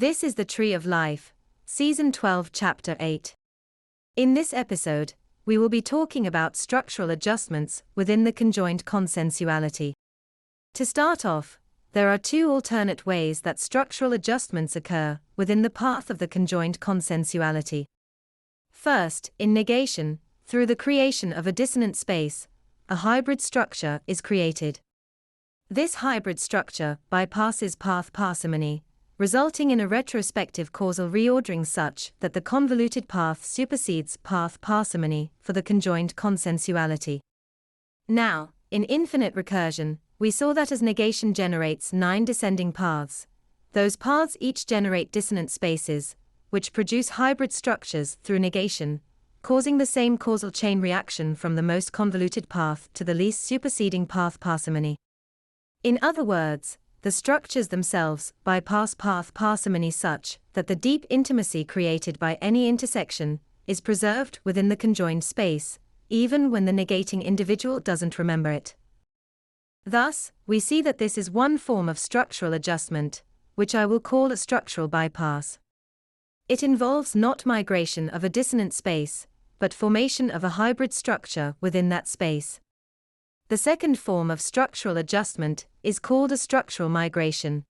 This is the Tree of Life, Season 12, Chapter 8. In this episode, we will be talking about structural adjustments within the conjoined consensuality. To start off, there are two alternate ways that structural adjustments occur within the path of the conjoined consensuality. First, in negation, through the creation of a dissonant space, a hybrid structure is created. This hybrid structure bypasses path parsimony, resulting in a retrospective causal reordering such that the convoluted path supersedes path parsimony for the conjoined consensuality. Now, in infinite recursion, we saw that as negation generates 9 descending paths, those paths each generate dissonant spaces, which produce hybrid structures through negation, causing the same causal chain reaction from the most convoluted path to the least superseding path parsimony. In other words, the structures themselves bypass path parsimony such that the deep intimacy created by any intersection is preserved within the conjoined space, even when the negating individual doesn't remember it. Thus, we see that this is one form of structural adjustment, which I will call a structural bypass. It involves not migration of a dissonant space, but formation of a hybrid structure within that space. The second form of structural adjustment is called a structural migration.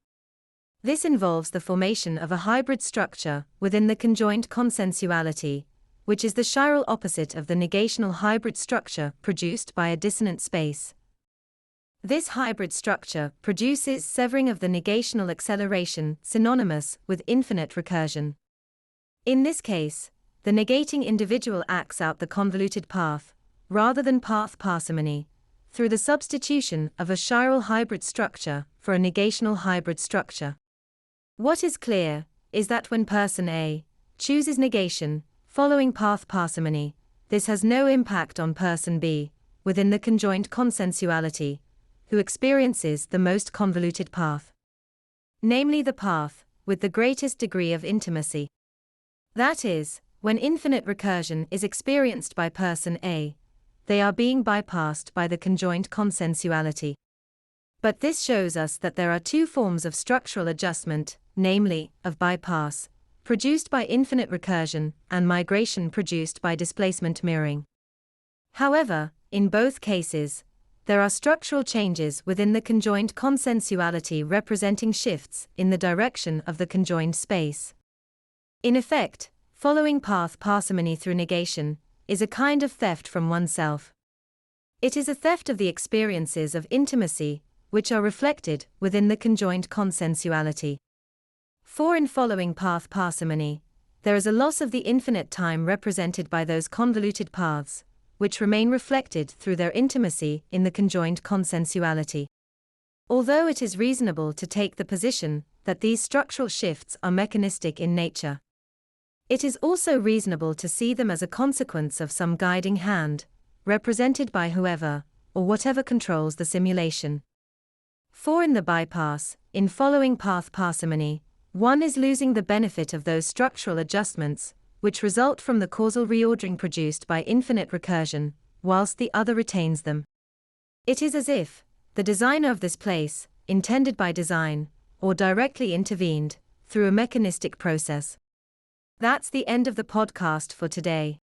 This involves the formation of a hybrid structure within the conjoined consensuality, which is the chiral opposite of the negational hybrid structure produced by a dissonant space. This hybrid structure produces severing of the negational acceleration synonymous with infinite recursion. In this case, the negating individual acts out the convoluted path, rather than path parsimony, through the substitution of a chiral hybrid structure for a negational hybrid structure. What is clear is that when person A chooses negation, following path parsimony, this has no impact on person B, within the conjoined consensuality, who experiences the most convoluted path. Namely the path with the greatest degree of intimacy. That is, when infinite recursion is experienced by person A, they are being bypassed by the conjoined consensuality. But this shows us that there are two forms of structural adjustment, namely, of bypass, produced by infinite recursion, and migration produced by displacement mirroring. However, in both cases, there are structural changes within the conjoined consensuality representing shifts in the direction of the conjoined space. In effect, following path parsimony through negation is a kind of theft from oneself. It is a theft of the experiences of intimacy, which are reflected within the conjoined consensuality. For in following path parsimony, there is a loss of the infinite time represented by those convoluted paths, which remain reflected through their intimacy in the conjoined consensuality. Although it is reasonable to take the position that these structural shifts are mechanistic in nature, it is also reasonable to see them as a consequence of some guiding hand, represented by whoever, or whatever controls the simulation. For in the bypass, in following path parsimony, one is losing the benefit of those structural adjustments, which result from the causal reordering produced by infinite recursion, whilst the other retains them. It is as if the designer of this place intended by design, or directly intervened through a mechanistic process. That's the end of the podcast for today.